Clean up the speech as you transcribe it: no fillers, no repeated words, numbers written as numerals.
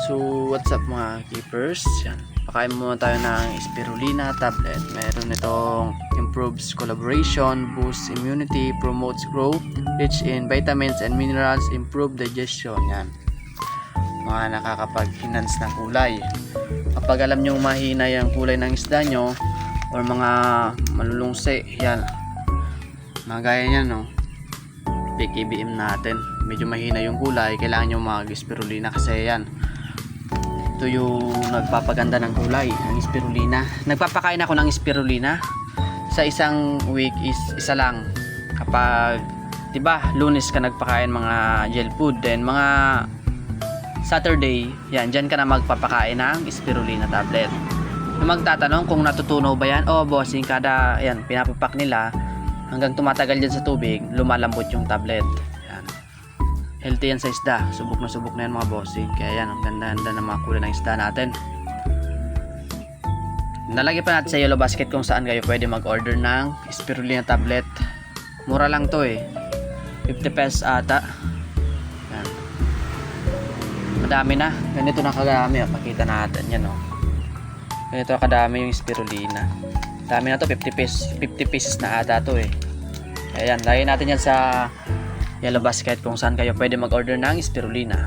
So what's up mga keepers, yan. Pakain muna tayo ng Spirulina tablet. Meron itong improves collaboration, boosts immunity, promotes growth, rich in vitamins and minerals, improve digestion. Yan, mga nakakapag-enhance ng kulay. Kapag alam nyo mahina yung kulay ng isda nyo or mga malulungsi, yan, mga gaya nyan, no? PKBM natin, medyo mahina yung kulay, kailangan nyo mag-spirulina kasi yan, ito yung nagpapaganda ng kulay, ang spirulina. Nagpapakain ako ng spirulina sa isang week is isa lang. Kapag diba Lunes ka nagpakain mga gel food, then mga Saturday yan, dyan ka na magpapakain ng spirulina tablet. Yung magtatanong kung natutunaw ba yan, bossing, kada yan pinapapak nila hanggang tumatagal dyan sa tubig, lumalambot yung tablet. Yan, healthy yan sa isda. Subok na yan mga bossing. Kaya yan, ang ganda-ganda ng mga kulay ng isda natin. Nalagay pa natin sa yellow basket kung saan kayo pwede mag-order ng spirulina tablet. Mura lang to 50 pesos ata. Yan, madami na. Ganito na kadami, pakita natin yan, ganito na kadami yung spirulina. Dami na to, 50 pieces na ata to Ayan, lagay natin yan sa yellow basket kung saan kayo pwede mag-order ng spirulina.